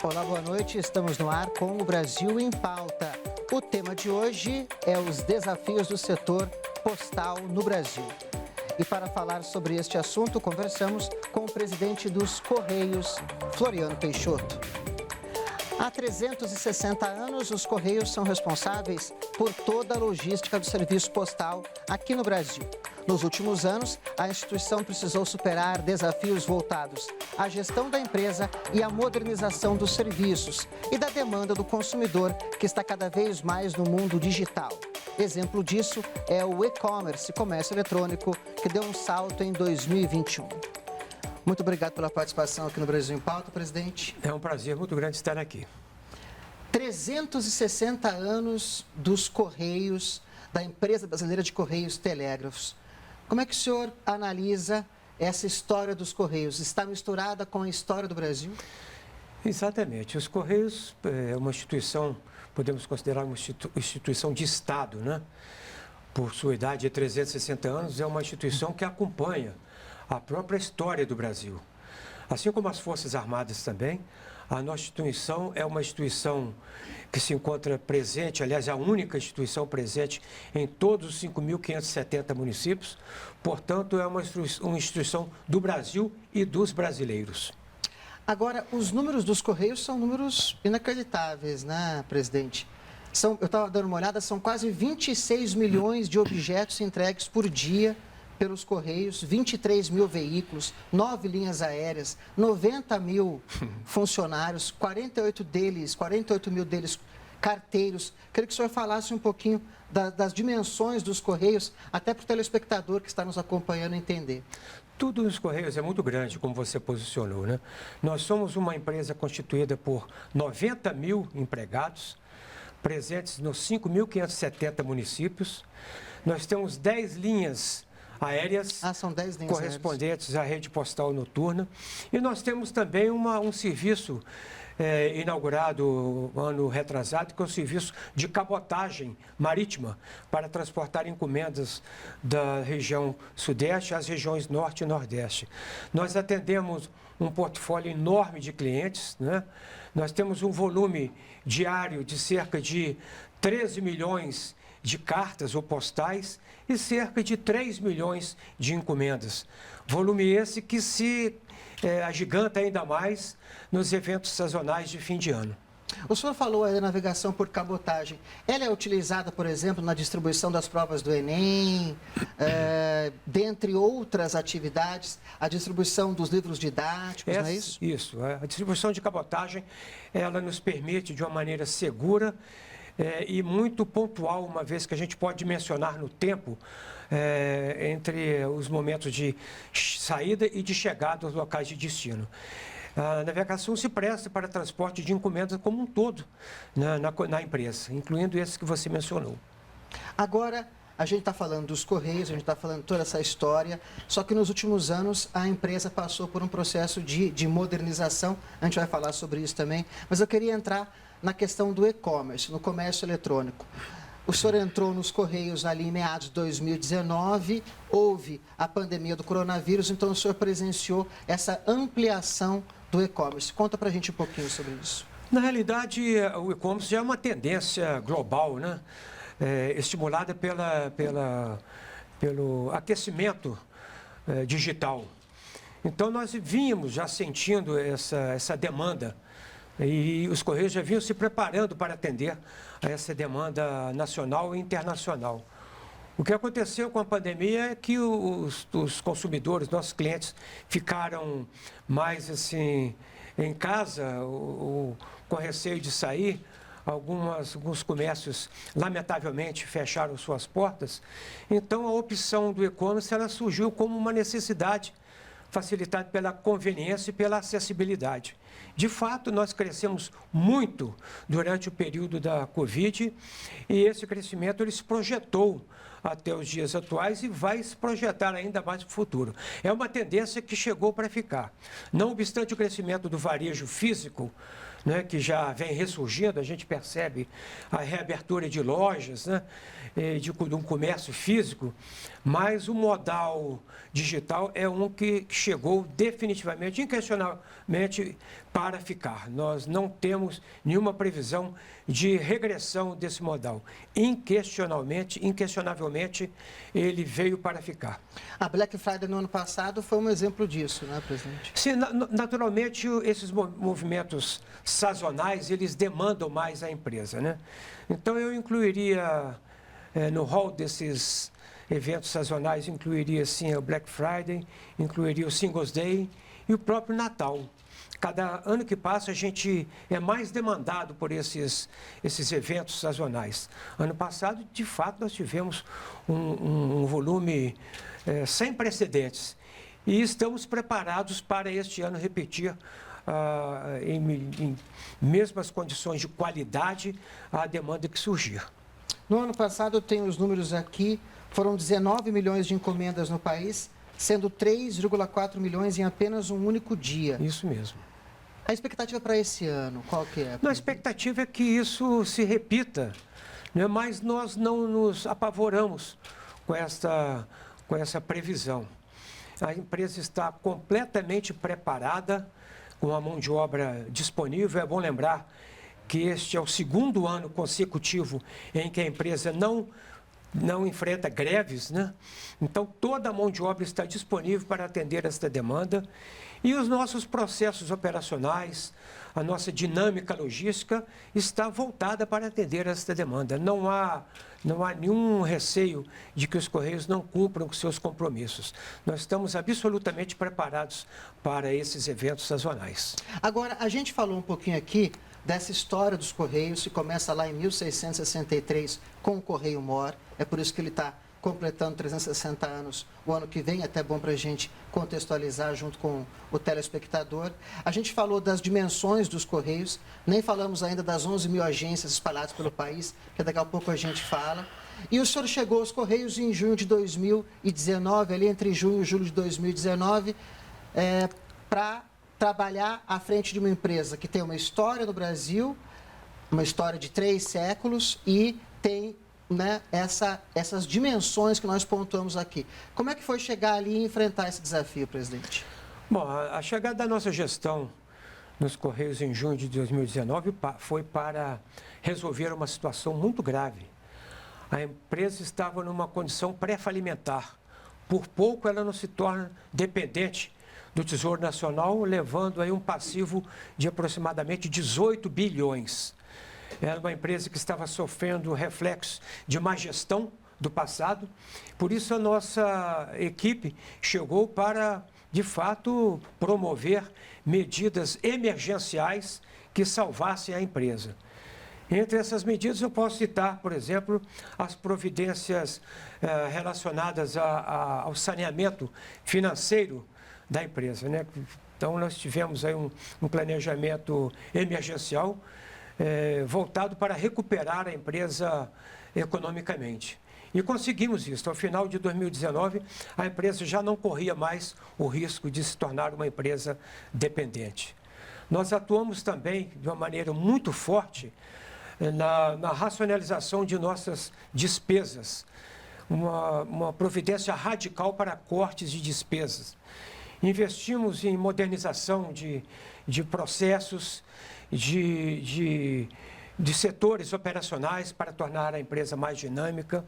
Olá, boa noite. Estamos no ar com o Brasil em Pauta. O tema de hoje é os desafios do setor postal no Brasil. E para falar sobre este assunto, conversamos com o presidente dos Correios, Floriano Peixoto. Há 360 anos, os Correios são responsáveis por toda a logística do serviço postal aqui no Brasil. Nos últimos anos, a instituição precisou superar desafios voltados à gestão da empresa e à modernização dos serviços e da demanda do consumidor, que está cada vez mais no mundo digital. Exemplo disso é o e-commerce, comércio eletrônico, que deu um salto em 2021. Muito obrigado pela participação aqui no Brasil em Pauta, presidente. É um prazer muito grande estar aqui. 360 anos dos Correios, da empresa brasileira de Correios Telégrafos. Como é que o senhor analisa essa história dos Correios? Está misturada com a história do Brasil? Exatamente. Os Correios é uma instituição, podemos considerar uma instituição de Estado, né? Por sua idade de 360 anos, é uma instituição que acompanha a própria história do Brasil. Assim como as Forças Armadas também, a nossa instituição é uma instituição que se encontra presente, aliás, a única instituição presente em todos os 5.570 municípios. Portanto, é uma instituição do Brasil e dos brasileiros. Agora, os números dos Correios são números inacreditáveis, né, presidente? Eu estava dando uma olhada, são quase 26 milhões de objetos entregues por dia pelos Correios, 23 mil veículos, 9 linhas aéreas, 90 mil funcionários, 48 mil deles carteiros. Queria que o senhor falasse um pouquinho das dimensões dos Correios, até para o telespectador que está nos acompanhando entender. Tudo nos Correios é muito grande, como você posicionou, né? Nós somos uma empresa constituída por 90 mil empregados, presentes nos 5.570 municípios. Nós temos 10 linhas aéreas, são 10 linhas correspondentes à rede postal noturna. E nós temos também um serviço inaugurado ano retrasado, que é o serviço de cabotagem marítima para transportar encomendas da região sudeste às regiões norte e nordeste. Nós atendemos um portfólio enorme de clientes, né? Nós temos um volume diário de cerca de 13 milhões de cartas ou postais e cerca de 3 milhões de encomendas. Volume esse que se agiganta ainda mais nos eventos sazonais de fim de ano. O senhor falou aí da navegação por cabotagem. Ela é utilizada, por exemplo, na distribuição das provas do Enem, dentre outras atividades, a distribuição dos livros didáticos, não é isso? Isso. A distribuição de cabotagem, ela nos permite, de uma maneira segura, e muito pontual, uma vez que a gente pode mencionar no tempo entre os momentos de saída e de chegada aos locais de destino. A navegação se presta para transporte de encomendas como um todo na empresa, incluindo esse que você mencionou. Agora, a gente está falando dos Correios, a gente está falando de toda essa história, só que nos últimos anos a empresa passou por um processo de modernização, a gente vai falar sobre isso também, mas eu queria entrar na questão do e-commerce, no comércio eletrônico. O senhor entrou nos Correios ali em meados de 2019, houve a pandemia do coronavírus, então o senhor presenciou essa ampliação do e-commerce. Conta pra gente um pouquinho sobre isso. Na realidade, o e-commerce já é uma tendência global, né? Estimulada pelo aquecimento digital. Então, nós vínhamos já sentindo essa demanda. E os Correios já vinham se preparando para atender a essa demanda nacional e internacional. O que aconteceu com a pandemia é que os consumidores, nossos clientes, ficaram mais assim em casa, com receio de sair. Alguns comércios, lamentavelmente, fecharam suas portas. Então, a opção do e-commerce ela surgiu como uma necessidade, facilitada pela conveniência e pela acessibilidade. De fato, nós crescemos muito durante o período da Covid e esse crescimento ele se projetou até os dias atuais e vai se projetar ainda mais para o futuro. É uma tendência que chegou para ficar. Não obstante o crescimento do varejo físico, né, que já vem ressurgindo, a gente percebe a reabertura de lojas, né, de um comércio físico, mas o modal digital é um que chegou definitivamente, inquestionavelmente, para ficar. Nós não temos nenhuma previsão de regressão desse modal. Inquestionavelmente, ele veio para ficar. A Black Friday no ano passado foi um exemplo disso, né, presidente? Sim, naturalmente, esses movimentos sazonais, eles demandam mais a empresa, né? Então, eu incluiria, no rol desses eventos sazonais, incluiria, sim, o Black Friday, incluiria o Singles Day e o próprio Natal. Cada ano que passa, a gente é mais demandado por esses eventos sazonais. Ano passado, de fato, nós tivemos um volume sem precedentes. E estamos preparados para este ano repetir, em mesmas condições de qualidade, a demanda que surgir. No ano passado, eu tenho os números aqui, foram 19 milhões de encomendas no país, sendo 3,4 milhões em apenas um único dia. Isso mesmo. A expectativa para esse ano, qual que é? A expectativa é que isso se repita, né? Mas nós não nos apavoramos com essa previsão. A empresa está completamente preparada, com a mão de obra disponível. É bom lembrar que este é o segundo ano consecutivo em que a empresa não enfrenta greves, né? Então, toda a mão de obra está disponível para atender esta demanda. E os nossos processos operacionais, a nossa dinâmica logística está voltada para atender esta demanda. Não há nenhum receio de que os Correios não cumpram com seus compromissos. Nós estamos absolutamente preparados para esses eventos sazonais. Agora, a gente falou um pouquinho aqui dessa história dos Correios, que começa lá em 1663 com o Correio Mor. É por isso que ele está completando 360 anos o ano que vem, até bom para a gente contextualizar junto com o telespectador. A gente falou das dimensões dos Correios, nem falamos ainda das 11 mil agências espalhadas pelo país, que daqui a pouco a gente fala. E o senhor chegou aos Correios em junho de 2019, ali entre junho e julho de 2019, para trabalhar à frente de uma empresa que tem uma história no Brasil, uma história de 3 séculos e tem, né, essas dimensões que nós pontuamos aqui. Como é que foi chegar ali e enfrentar esse desafio, presidente? Bom, a chegada da nossa gestão nos Correios em junho de 2019 foi para resolver uma situação muito grave. A empresa estava numa condição pré-falimentar. Por pouco ela não se torna dependente do Tesouro Nacional, levando aí um passivo de aproximadamente 18 bilhões. Era uma empresa que estava sofrendo reflexos de má gestão do passado. Por isso, a nossa equipe chegou para, de fato, promover medidas emergenciais que salvassem a empresa. Entre essas medidas, eu posso citar, por exemplo, as providências relacionadas ao saneamento financeiro da empresa, né? Então, nós tivemos aí um planejamento emergencial voltado para recuperar a empresa economicamente. E conseguimos isso. Ao final de 2019, a empresa já não corria mais o risco de se tornar uma empresa dependente. Nós atuamos também de uma maneira muito forte na racionalização de nossas despesas, uma providência radical para cortes de despesas. Investimos em modernização de processos, de setores operacionais para tornar a empresa mais dinâmica.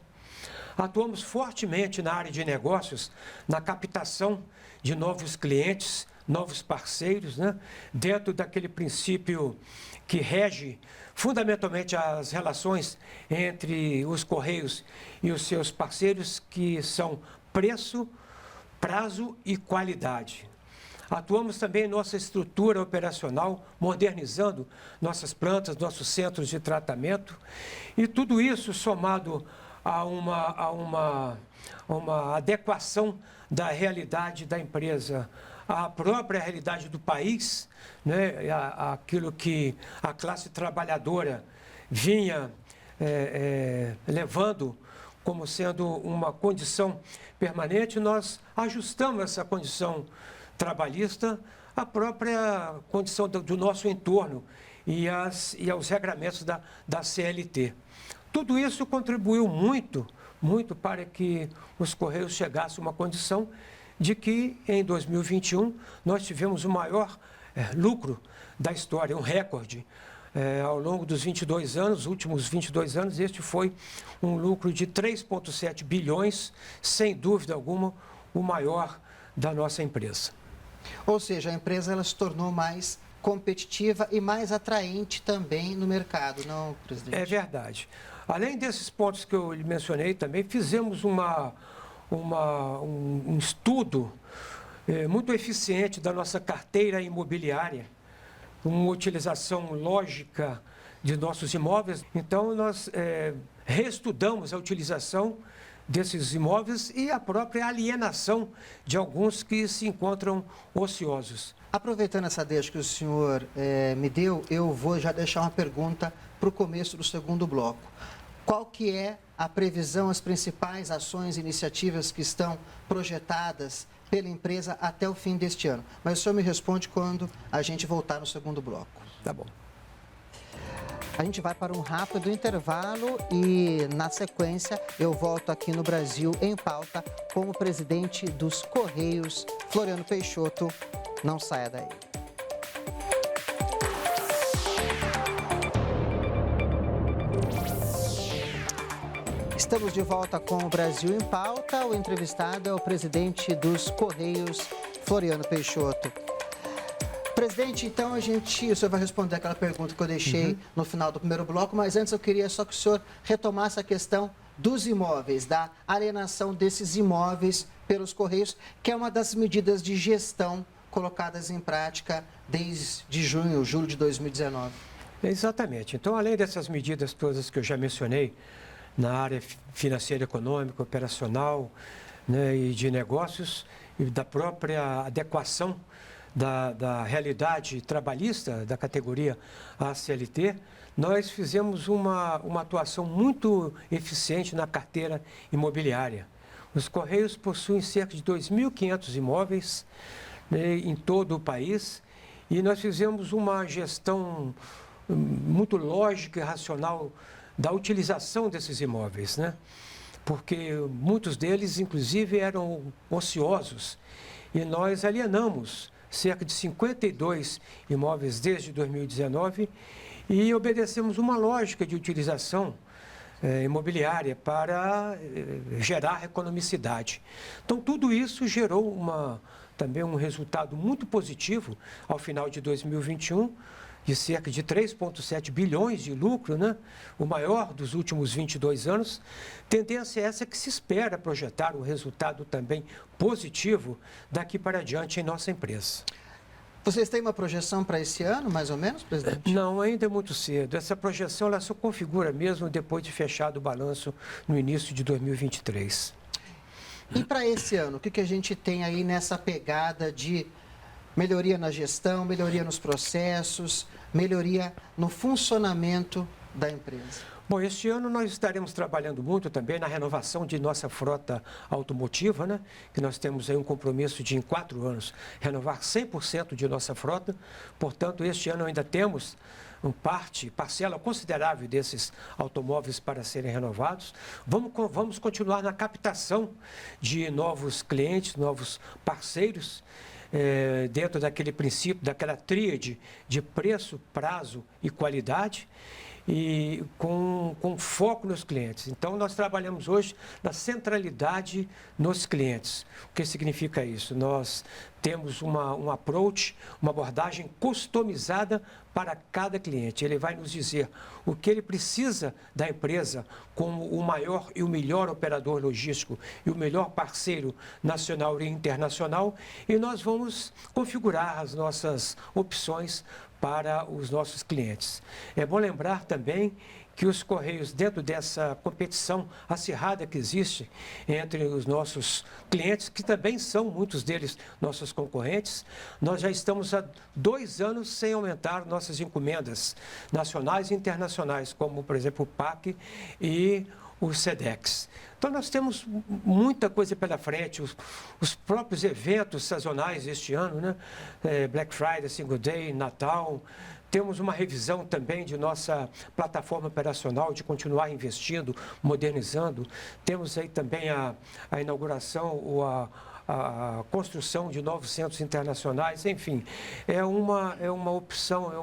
Atuamos fortemente na área de negócios, na captação de novos clientes, novos parceiros, né? Dentro daquele princípio que rege fundamentalmente as relações entre os Correios e os seus parceiros, que são preço, prazo e qualidade. Atuamos também em nossa estrutura operacional, modernizando nossas plantas, nossos centros de tratamento, e tudo isso somado a uma adequação da realidade da empresa à própria realidade do país, né? Aquilo que a classe trabalhadora vinha levando como sendo uma condição permanente, nós ajustamos essa condição trabalhista à própria condição do nosso entorno e aos regramentos da CLT. Tudo isso contribuiu muito para que os Correios chegassem a uma condição de que, em 2021, nós tivemos o maior lucro da história, um recorde. Ao longo dos 22 anos, últimos 22 anos, este foi um lucro de 3,7 bilhões, sem dúvida alguma, o maior da nossa empresa. Ou seja, a empresa ela se tornou mais competitiva e mais atraente também no mercado, não, presidente? É verdade. Além desses pontos que eu lhe mencionei, também fizemos um estudo muito eficiente da nossa carteira imobiliária, uma utilização lógica de nossos imóveis. Então, nós reestudamos a utilização desses imóveis e a própria alienação de alguns que se encontram ociosos. Aproveitando essa deixa que o senhor me deu, eu vou já deixar uma pergunta para o começo do segundo bloco. Qual que é a previsão, as principais ações e iniciativas que estão projetadas pela empresa até o fim deste ano? Mas o senhor me responde quando a gente voltar no segundo bloco. Tá bom. A gente vai para um rápido intervalo e, na sequência, eu volto aqui no Brasil em Pauta com o presidente dos Correios, Floriano Peixoto. Não saia daí. Estamos de volta com o Brasil em Pauta. O entrevistado é o presidente dos Correios, Floriano Peixoto. Presidente, então o senhor vai responder aquela pergunta que eu deixei no final do primeiro bloco, mas antes eu queria só que o senhor retomasse a questão dos imóveis, da alienação desses imóveis pelos Correios, que é uma das medidas de gestão colocadas em prática desde julho de 2019. Exatamente. Então, além dessas medidas todas que eu já mencionei, na área financeira, econômica, operacional, né, e de negócios, e da própria adequação da realidade trabalhista da categoria ACLT, nós fizemos uma atuação muito eficiente na carteira imobiliária. Os Correios possuem cerca de 2.500 imóveis, né, em todo o país, e nós fizemos uma gestão muito lógica e racional da utilização desses imóveis, né? Porque muitos deles, inclusive, eram ociosos. E nós alienamos cerca de 52 imóveis desde 2019 e obedecemos uma lógica de utilização imobiliária para gerar economicidade. Então, tudo isso gerou também um resultado muito positivo ao final de 2021, de cerca de 3,7 bilhões de lucro, né? O maior dos últimos 22 anos. Tendência essa que se espera projetar um resultado também positivo daqui para diante em nossa empresa. Vocês têm uma projeção para esse ano, mais ou menos, presidente? Não, ainda é muito cedo. Essa projeção ela só configura mesmo depois de fechado o balanço no início de 2023. E para esse ano, o que a gente tem aí nessa pegada de melhoria na gestão, melhoria nos processos, melhoria no funcionamento da empresa? Bom, este ano nós estaremos trabalhando muito também na renovação de nossa frota automotiva, né? Que nós temos aí um compromisso de, em 4 anos, renovar 100% de nossa frota. Portanto, este ano ainda temos parcela considerável desses automóveis para serem renovados. Vamos continuar na captação de novos clientes, novos parceiros, dentro daquele princípio, daquela tríade de preço, prazo e qualidade, e com foco nos clientes. Então, nós trabalhamos hoje na centralidade nos clientes. O que significa isso? Nós temos um approach, uma abordagem customizada para cada cliente. Ele vai nos dizer o que ele precisa da empresa como o maior e o melhor operador logístico e o melhor parceiro nacional e internacional, e nós vamos configurar as nossas opções para os nossos clientes. É bom lembrar também que os Correios, dentro dessa competição acirrada que existe entre os nossos clientes, que também são muitos deles nossos concorrentes, nós já estamos há 2 anos sem aumentar nossas encomendas nacionais e internacionais, como, por exemplo, o PAC e o SEDEX. Então, nós temos muita coisa pela frente, os próprios eventos sazonais este ano, né? Black Friday, Single Day, Natal, temos uma revisão também de nossa plataforma operacional, de continuar investindo, modernizando. Temos aí também a inauguração ou a construção de novos centros internacionais, enfim, é uma opção, é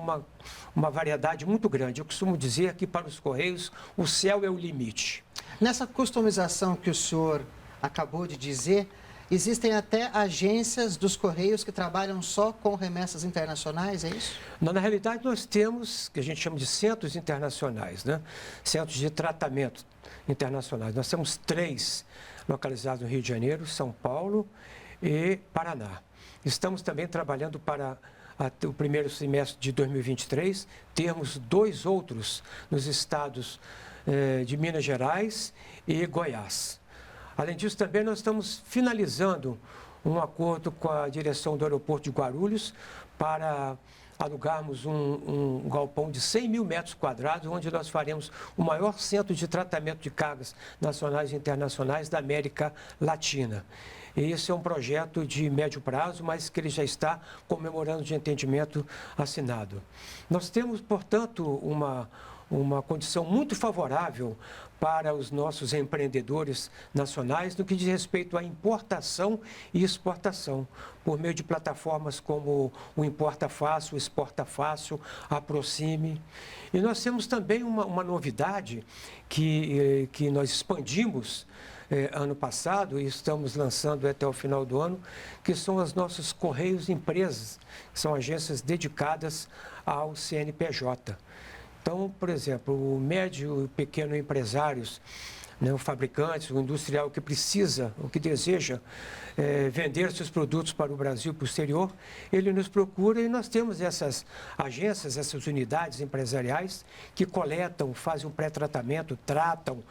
uma variedade muito grande. Eu costumo dizer que para os Correios o céu é o limite. Nessa customização que o senhor acabou de dizer, existem até agências dos Correios que trabalham só com remessas internacionais, é isso? Não, na realidade, nós temos, que a gente chama de centros internacionais, né? Centros de tratamento internacionais. Nós temos 3 localizados no Rio de Janeiro, São Paulo e Paraná. Estamos também trabalhando para o primeiro semestre de 2023, termos 2 outros nos estados de Minas Gerais e Goiás. Além disso, também nós estamos finalizando um acordo com a direção do aeroporto de Guarulhos para alugarmos um galpão de 100 mil metros quadrados, onde nós faremos o maior centro de tratamento de cargas nacionais e internacionais da América Latina. E esse é um projeto de médio prazo, mas que ele já está com memorando de entendimento assinado. Nós temos, portanto, uma condição muito favorável para os nossos empreendedores nacionais no que diz respeito à importação e exportação, por meio de plataformas como o Importa Fácil, o Exporta Fácil, a Aproxime. E nós temos também uma novidade que nós expandimos ano passado e estamos lançando até o final do ano, que são os nossos Correios Empresas, que são agências dedicadas ao CNPJ. Então, por exemplo, o médio e pequeno empresários, né, o fabricante, o industrial que precisa, o que deseja vender seus produtos para o Brasil e para o exterior, ele nos procura e nós temos essas agências, essas unidades empresariais que coletam, fazem um pré-tratamento, tratam,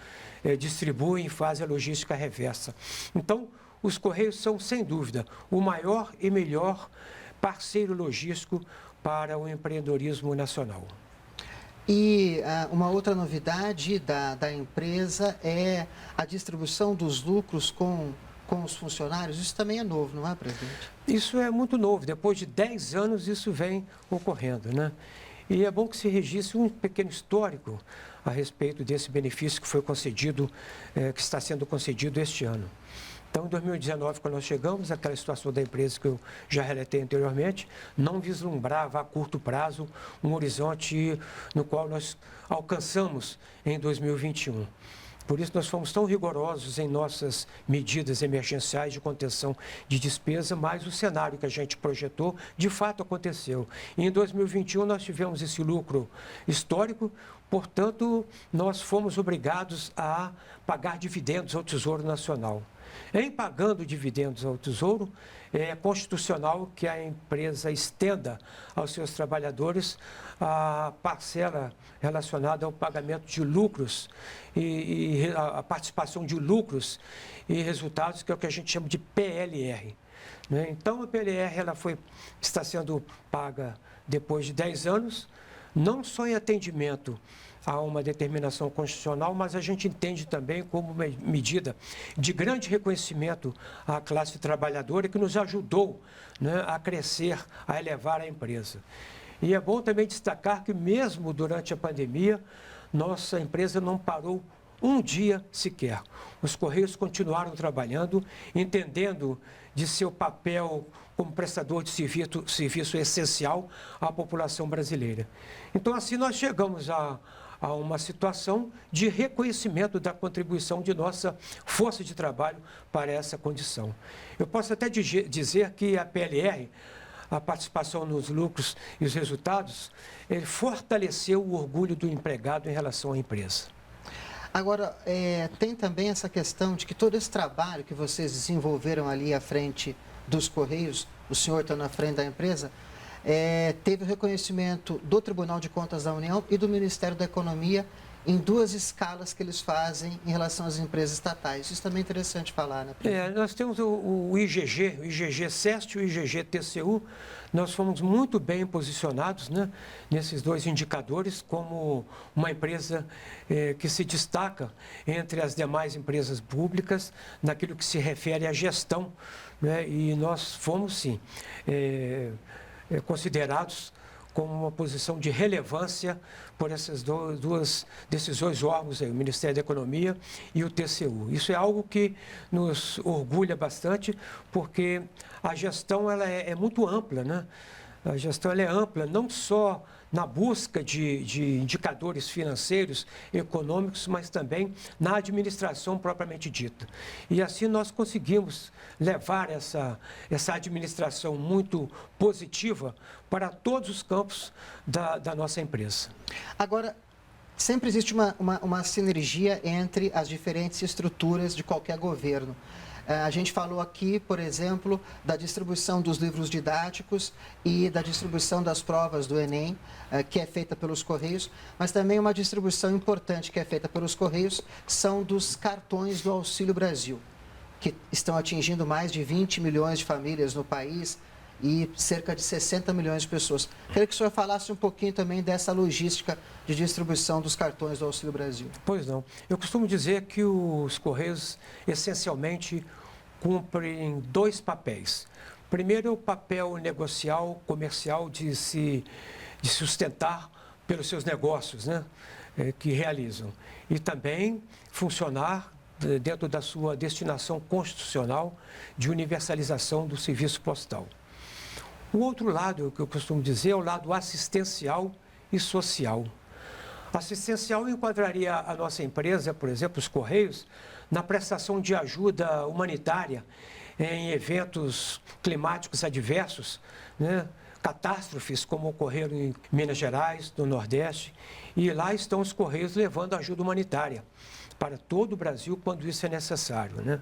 distribuem, fazem a logística reversa. Então, os Correios são, sem dúvida, o maior e melhor parceiro logístico para o empreendedorismo nacional. E uma outra novidade da empresa é a distribuição dos lucros com os funcionários. Isso também é novo, não é, presidente? Isso é muito novo. Depois de 10 anos, isso vem ocorrendo, né? E é bom que se registre um pequeno histórico a respeito desse benefício que foi concedido, que está sendo concedido este ano. Então, em 2019, quando nós chegamos, aquela situação da empresa que eu já relatei anteriormente, não vislumbrava a curto prazo um horizonte no qual nós alcançamos em 2021. Por isso, nós fomos tão rigorosos em nossas medidas emergenciais de contenção de despesa, mas o cenário que a gente projetou, de fato, aconteceu. E em 2021, nós tivemos esse lucro histórico, portanto, nós fomos obrigados a pagar dividendos ao Tesouro Nacional. Em pagando dividendos ao Tesouro, é constitucional que a empresa estenda aos seus trabalhadores a parcela relacionada ao pagamento de lucros e a participação de lucros e resultados, que é o que a gente chama de PLR. Né? Então, a PLR está sendo paga depois de 10 anos, não só em atendimento a uma determinação constitucional, mas a gente entende também como uma medida de grande reconhecimento à classe trabalhadora que nos ajudou, né, a crescer, a elevar a empresa. E é bom também destacar que mesmo durante a pandemia, nossa empresa não parou um dia sequer. Os Correios continuaram trabalhando, entendendo de seu papel como prestador de serviço essencial à população brasileira. Então, assim, nós chegamos a uma situação de reconhecimento da contribuição de nossa força de trabalho para essa condição. Eu posso até dizer que a PLR, a participação nos lucros e os resultados, ele fortaleceu o orgulho do empregado em relação à empresa. Agora, tem também essa questão de que todo esse trabalho que vocês desenvolveram ali à frente dos Correios, o senhor está na frente da empresa, teve o reconhecimento do Tribunal de Contas da União e do Ministério da Economia em 2 escalas que eles fazem em relação às empresas estatais. Isso também é interessante falar, né? Nós temos o IGG-CEST e o IGG-TCU. Nós fomos muito bem posicionados, né, nesses 2 indicadores como uma empresa que se destaca entre as demais empresas públicas naquilo que se refere à gestão, né, e nós fomos, sim, considerados como uma posição de relevância por desses dois órgãos, aí, o Ministério da Economia e o TCU. Isso é algo que nos orgulha bastante, porque a gestão ela é muito ampla, né? A gestão ela é ampla, não só na busca de indicadores financeiros, econômicos, mas também na administração propriamente dita. E assim nós conseguimos levar essa administração muito positiva para todos os campos da nossa empresa. Agora, sempre existe uma sinergia entre as diferentes estruturas de qualquer governo. A gente falou aqui, por exemplo, da distribuição dos livros didáticos e da distribuição das provas do Enem, que é feita pelos Correios, mas também uma distribuição importante que é feita pelos Correios são dos cartões do Auxílio Brasil, que estão atingindo mais de 20 milhões de famílias no país e cerca de 60 milhões de pessoas. Queria que o senhor falasse um pouquinho também dessa logística de distribuição dos cartões do Auxílio Brasil. Pois não. Eu costumo dizer que os Correios, essencialmente, cumprem dois papéis. Primeiro é o papel negocial, comercial, de se sustentar pelos seus negócios, né, que realizam. E também funcionar dentro da sua destinação constitucional de universalização do serviço postal. O outro lado, que eu costumo dizer, é o lado assistencial e social. Assistencial enquadraria a nossa empresa, por exemplo, os Correios, na prestação de ajuda humanitária em eventos climáticos adversos, né? Catástrofes como ocorreram em Minas Gerais, no Nordeste, e lá estão os Correios levando ajuda humanitária para todo o Brasil quando isso é necessário, né?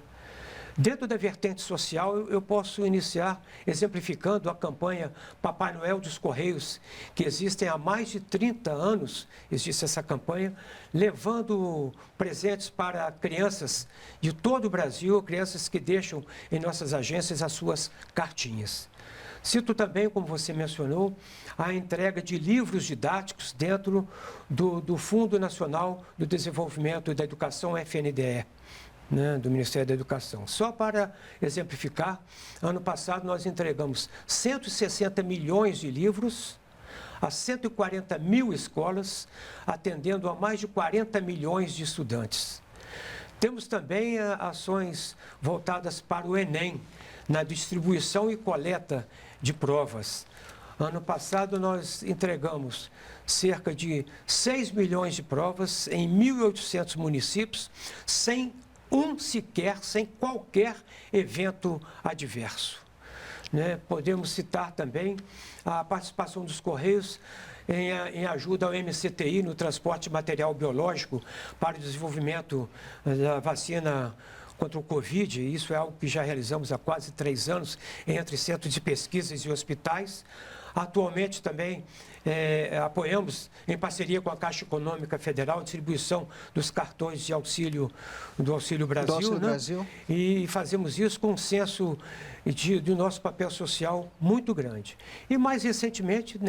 Dentro da vertente social, eu posso iniciar exemplificando a campanha Papai Noel dos Correios, que existem há mais de 30 anos, existe essa campanha, levando presentes para crianças de todo o Brasil, crianças que deixam em nossas agências as suas cartinhas. Cito também, como você mencionou, a entrega de livros didáticos dentro do Fundo Nacional do Desenvolvimento e da Educação, FNDE. Né, do Ministério da Educação. Só para exemplificar, ano passado nós entregamos 160 milhões de livros a 140 mil escolas, atendendo a mais de 40 milhões de estudantes. Temos também ações voltadas para o Enem, na distribuição e coleta de provas. Ano passado nós entregamos cerca de 6 milhões de provas em 1.800 municípios, sem qualquer evento adverso. Né? Podemos citar também a participação dos Correios em ajuda ao MCTI no transporte de material biológico para o desenvolvimento da vacina contra o Covid. Isso é algo que já realizamos há quase 3 anos entre centros de pesquisas e hospitais. Atualmente também apoiamos, em parceria com a Caixa Econômica Federal, a distribuição dos cartões de auxílio do Auxílio Brasil. Do Auxílio né? Brasil. E fazemos isso com um senso de nosso papel social muito grande. E mais recentemente,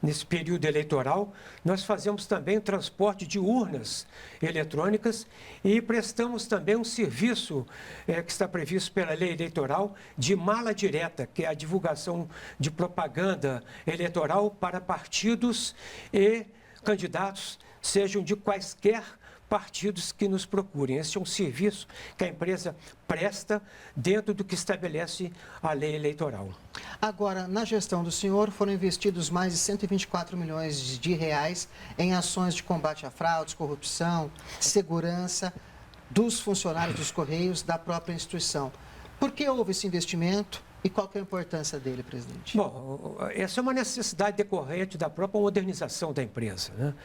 nesse período eleitoral, nós fazemos também o transporte de urnas eletrônicas e prestamos também um serviço que está previsto pela lei eleitoral de mala direta, que é a divulgação de propaganda eleitoral para partidos e candidatos, sejam de quaisquer partidos que nos procurem. Esse é um serviço que a empresa presta dentro do que estabelece a lei eleitoral. Agora, na gestão do senhor, foram investidos mais de 124 milhões de reais em ações de combate a fraudes, corrupção, segurança dos funcionários dos Correios da própria instituição. Por que houve esse investimento? E qual que é a importância dele, presidente? Bom, essa é uma necessidade decorrente da própria modernização da empresa. Né?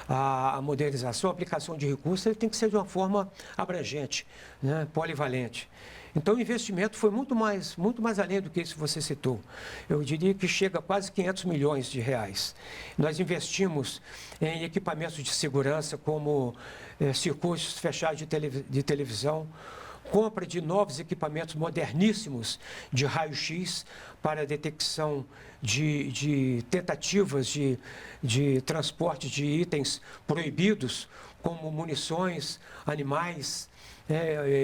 A modernização, a aplicação de recursos, ele tem que ser de uma forma abrangente, né? Polivalente. Então, o investimento foi muito mais além do que isso que você citou. Eu diria que chega a quase 500 milhões de reais. Nós investimos em equipamentos de segurança, como circuitos fechados de televisão, compra de novos equipamentos moderníssimos de raio-x para a detecção de tentativas de transporte de itens proibidos, como munições, animais,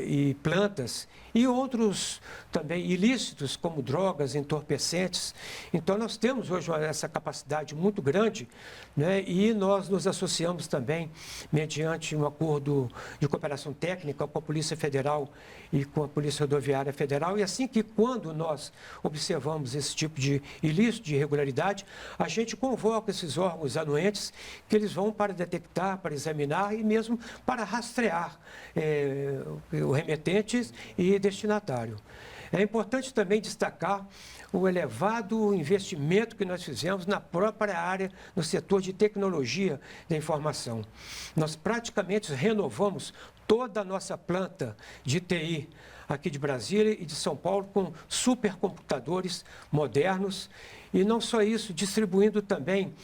e plantas, e outros também ilícitos, como drogas, entorpecentes. Então, nós temos hoje essa capacidade muito grande, né, e nós nos associamos também, mediante um acordo de cooperação técnica com a Polícia Federal e com a Polícia Rodoviária Federal, e assim que quando nós observamos esse tipo de ilícito, de irregularidade, a gente convoca esses órgãos anuentes, que eles vão para detectar, para examinar e mesmo para rastrear o remetente e destinatário. É importante também destacar o elevado investimento que nós fizemos na própria área, no setor de tecnologia da informação. Nós praticamente renovamos toda a nossa planta de TI aqui de Brasília e de São Paulo com supercomputadores modernos. E não só isso, distribuindo também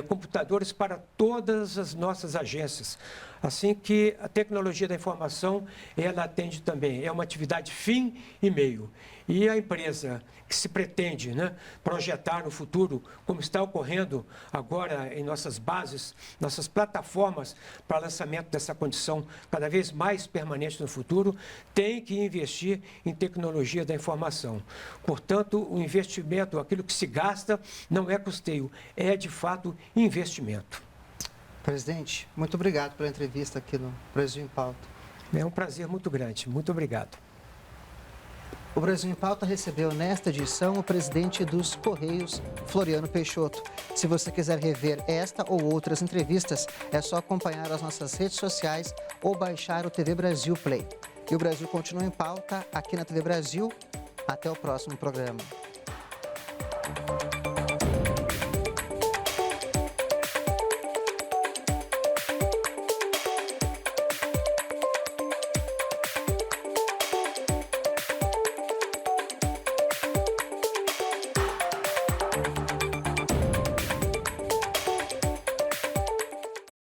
computadores para todas as nossas agências. Assim que a tecnologia da informação, ela atende também, é uma atividade fim e meio. E a empresa que se pretende, né, projetar no futuro, como está ocorrendo agora em nossas bases, nossas plataformas para lançamento dessa condição cada vez mais permanente no futuro, tem que investir em tecnologia da informação. Portanto, o investimento, aquilo que se gasta, não é custeio, é de fato investimento. Presidente, muito obrigado pela entrevista aqui no Brasil em Pauta. É um prazer muito grande. Muito obrigado. O Brasil em Pauta recebeu nesta edição o presidente dos Correios, Floriano Peixoto. Se você quiser rever esta ou outras entrevistas, é só acompanhar as nossas redes sociais ou baixar o TV Brasil Play. E o Brasil continua em pauta aqui na TV Brasil. Até o próximo programa.